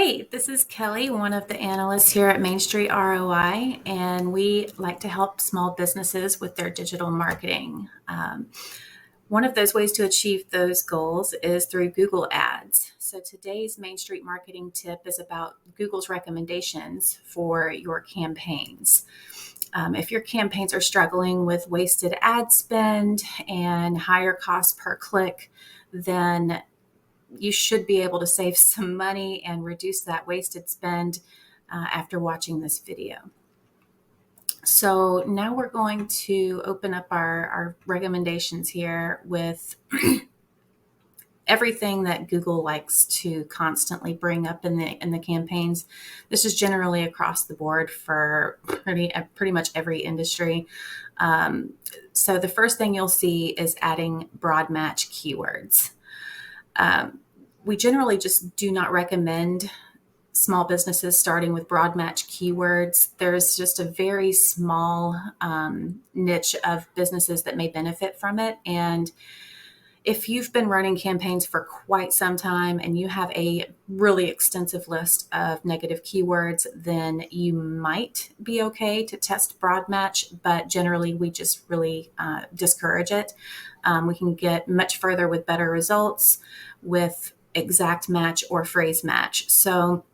Hi, this is Kelly, one of the analysts here at Main Street ROI, and we like to help small businesses with their digital marketing. One of those ways to achieve those goals is through Google Ads. So today's Main Street marketing tip is about Google's recommendations for your campaigns. If your campaigns are struggling with wasted ad spend and higher cost per click, then you should be able to save some money and reduce that wasted spend after watching this video. So now we're going to open up our recommendations here with everything that Google likes to constantly bring up in the campaigns. This is generally across the board for pretty much every industry. So the first thing you'll see is adding broad match keywords. We generally just do not recommend small businesses starting with broad match keywords. There's just a very small niche of businesses that may benefit from it. And if you've been running campaigns for quite some time and you have a really extensive list of negative keywords, then you might be okay to test broad match, but generally we just really discourage it. We can get much further with better results with exact match or phrase match. So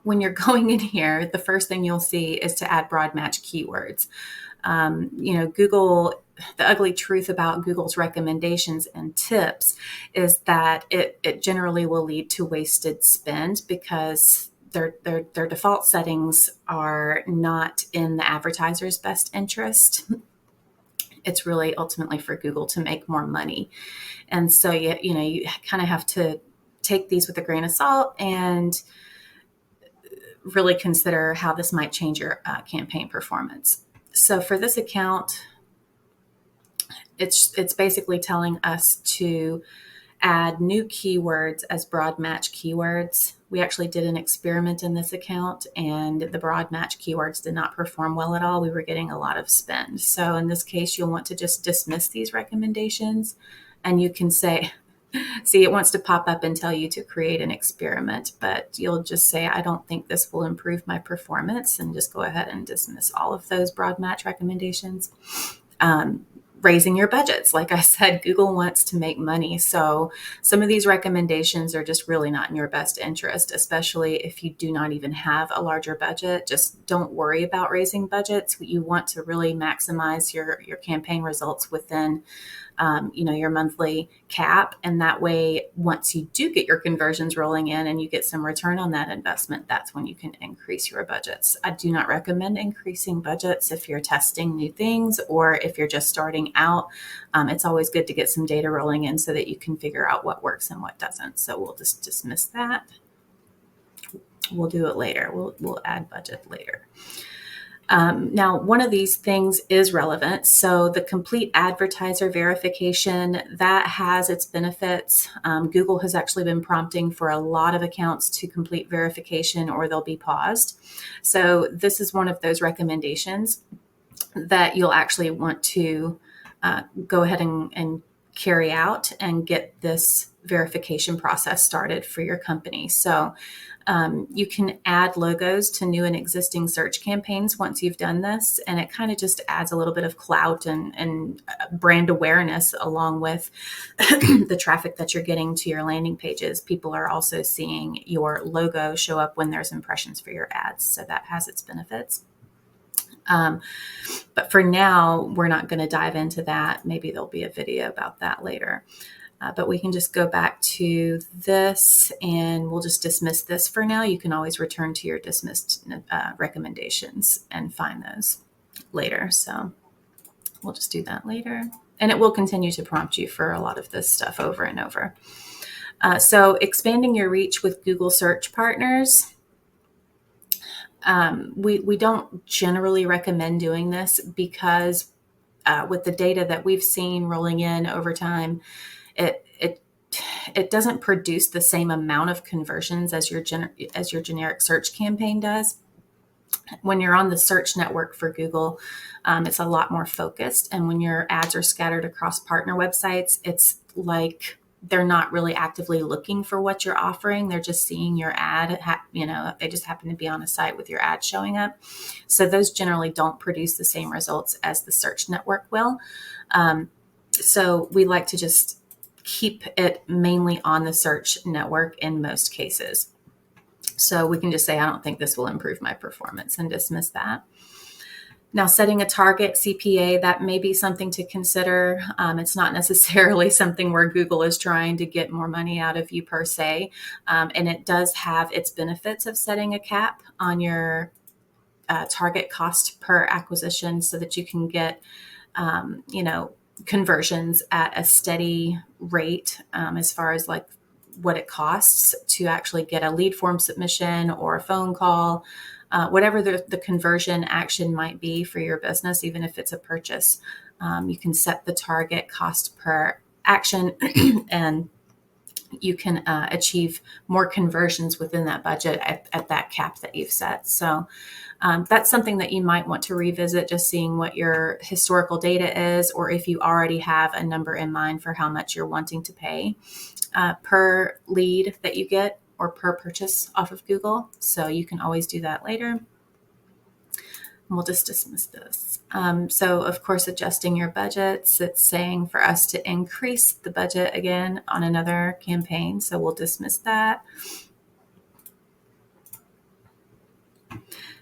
when you're going in here, the first thing you'll see is to add broad match keywords. Google, the ugly truth about Google's recommendations and tips is that it generally will lead to wasted spend because their default settings are not in the advertiser's best interest. It's really ultimately for Google to make more money. And so, you kind of have to take these with a grain of salt and really consider how this might change your campaign performance. So for this account, it's basically telling us to add new keywords as broad match keywords. We actually did an experiment in this account and the broad match keywords did not perform well at all. We were getting a lot of spend. So in this case, you'll want to just dismiss these recommendations and you can say, see, it wants to pop up and tell you to create an experiment, but you'll just say, I don't think this will improve my performance, and just go ahead and dismiss all of those broad match recommendations. Raising your budgets. Like I said, Google wants to make money. So some of these recommendations are just really not in your best interest, especially if you do not even have a larger budget. Just don't worry about raising budgets. You want to really maximize your campaign results within your monthly cap. And that way, once you do get your conversions rolling in and you get some return on that investment, that's when you can increase your budgets. I do not recommend increasing budgets if you're testing new things or if you're just starting out. It's always good to get some data rolling in so that you can figure out what works and what doesn't. So we'll just dismiss that. We'll do it later. We'll add budget later. Now, one of these things is relevant. So the complete advertiser verification, that has its benefits. Google has actually been prompting for a lot of accounts to complete verification or they'll be paused. So this is one of those recommendations that you'll actually want to go ahead and carry out and get this verification process started for your company. So you can add logos to new and existing search campaigns once you've done this, and it kind of just adds a little bit of clout and brand awareness along with the traffic that you're getting to your landing pages. People are also seeing your logo show up when there's impressions for your ads, so that has its benefits. But for now, we're not going to dive into that. Maybe there'll be a video about that later. But we can just go back to this and we'll just dismiss this for now. You can always return to your dismissed recommendations and find those later. So we'll just do that later. And it will continue to prompt you for a lot of this stuff over and over. So expanding your reach with Google search partners. We don't generally recommend doing this because with the data that we've seen rolling in over time, it doesn't produce the same amount of conversions as your generic search campaign does. When you're on the search network for Google, it's a lot more focused. And when your ads are scattered across partner websites, it's like they're not really actively looking for what you're offering. They're just seeing your ad, they just happen to be on a site with your ad showing up. So those generally don't produce the same results as the search network will. So we like to just keep it mainly on the search network in most cases. So we can just say, I don't think this will improve my performance, and dismiss that. Now, setting a target CPA, that may be something to consider. It's not necessarily something where Google is trying to get more money out of you per se. And it does have its benefits of setting a cap on your target cost per acquisition so that you can get, conversions at a steady rate as far as like what it costs to actually get a lead form submission or a phone call, whatever the conversion action might be for your business, even if it's a purchase. You can set the target cost per action and you can achieve more conversions within that budget at that cap that you've set. So that's something that you might want to revisit, just seeing what your historical data is, or if you already have a number in mind for how much you're wanting to pay per lead that you get or per purchase off of Google. So you can always do that later. We'll just dismiss this. So of course, adjusting your budgets, it's saying for us to increase the budget again on another campaign. So we'll dismiss that.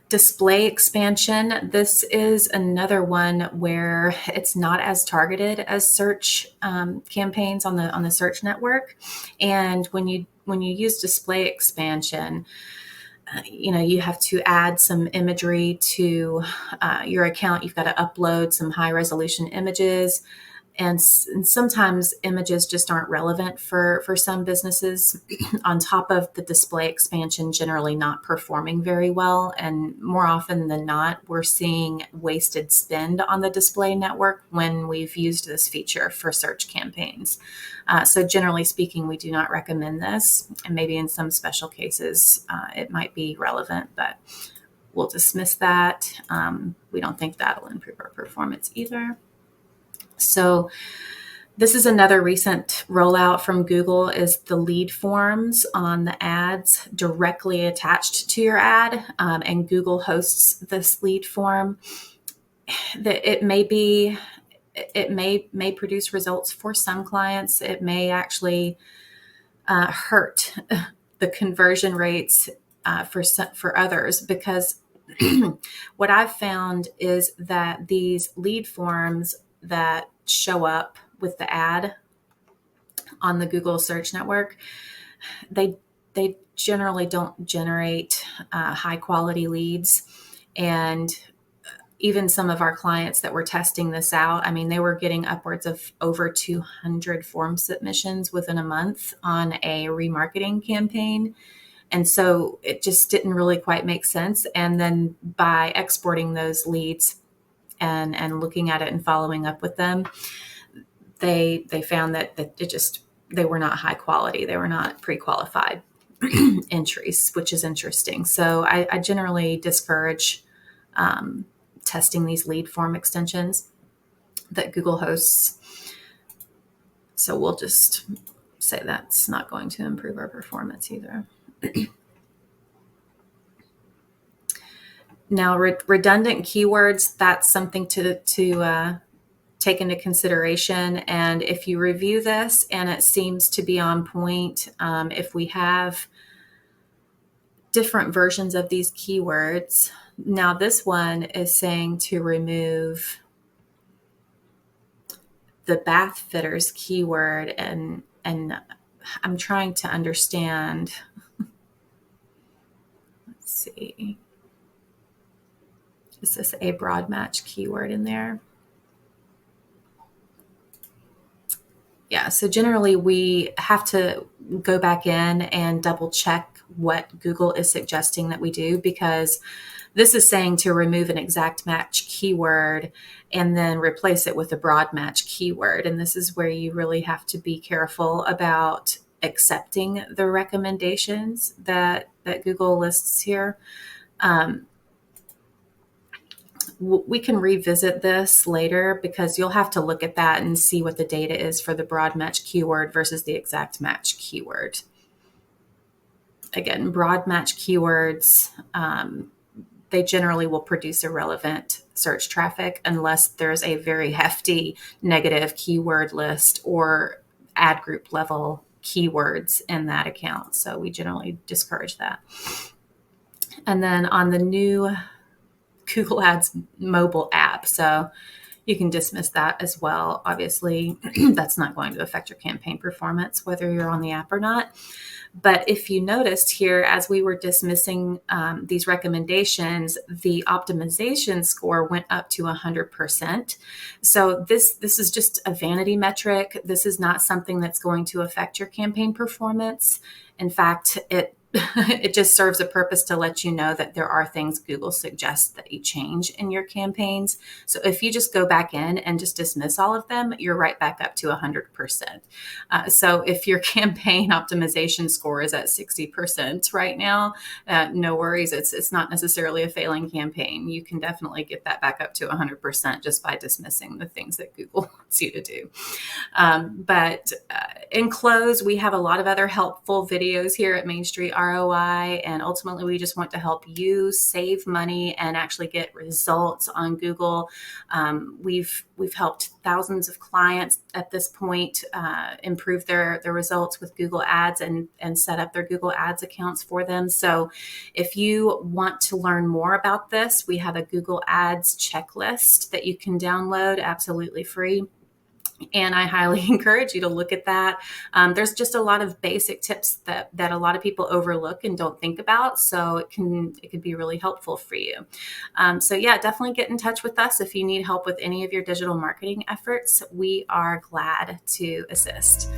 Display expansion. This is another one where it's not as targeted as search campaigns on the search network. And when you use display expansion, you have to add some imagery to your account. You've got to upload some high resolution images. And sometimes images just aren't relevant for some businesses on top of the display expansion generally not performing very well. And more often than not, we're seeing wasted spend on the display network when we've used this feature for search campaigns. So generally speaking, we do not recommend this. And maybe in some special cases, it might be relevant, but we'll dismiss that. We don't think that'll improve our performance either. So this is another recent rollout from Google, is the lead forms on the ads directly attached to your ad. And Google hosts this lead form. That it may produce results for some clients. It may actually hurt the conversion rates for others, because what I've found is that these lead forms that show up with the ad on the Google search network, they generally don't generate high quality leads. And even some of our clients that were testing this out, they were getting upwards of over 200 form submissions within a month on a remarketing campaign. And so it just didn't really quite make sense. And then by exporting those leads and looking at it and following up with them, they found that they were not high quality. They were not pre-qualified entries, which is interesting. So I generally discourage testing these lead form extensions that Google hosts. So we'll just say that's not going to improve our performance either. Now, redundant keywords, that's something to take into consideration. And if you review this and it seems to be on point, if we have different versions of these keywords, now this one is saying to remove the bath fitters keyword, and I'm trying to understand. Let's see. Is this a broad match keyword in there? Yeah, so generally we have to go back in and double check what Google is suggesting that we do, because this is saying to remove an exact match keyword and then replace it with a broad match keyword. And this is where you really have to be careful about accepting the recommendations that Google lists here. We can revisit this later because you'll have to look at that and see what the data is for the broad match keyword versus the exact match keyword. Again, broad match keywords, they generally will produce irrelevant search traffic unless there's a very hefty negative keyword list or ad group level keywords in that account. So we generally discourage that. And then on the new Google Ads mobile app, so you can dismiss that as well. Obviously, that's not going to affect your campaign performance, whether you're on the app or not. But if you noticed here, as we were dismissing these recommendations, the optimization score went up to 100%. So this is just a vanity metric. This is not something that's going to affect your campaign performance. In fact, it it just serves a purpose to let you know that there are things Google suggests that you change in your campaigns. So if you just go back in and just dismiss all of them, you're right back up to 100%. So if your campaign optimization score is at 60% right now, no worries. It's not necessarily a failing campaign. You can definitely get that back up to 100% just by dismissing the things that Google wants you to do. But in close, we have a lot of other helpful videos here at Main Street ROI, and ultimately we just want to help you save money and actually get results on Google. We've helped thousands of clients at this point improve their results with Google Ads and set up their Google Ads accounts for them. So if you want to learn more about this, we have a Google Ads checklist that you can download absolutely free. And I highly encourage you to look at that. There's just a lot of basic tips that a lot of people overlook and don't think about. So it could be really helpful for you. So yeah, definitely get in touch with us if you need help with any of your digital marketing efforts. We are glad to assist.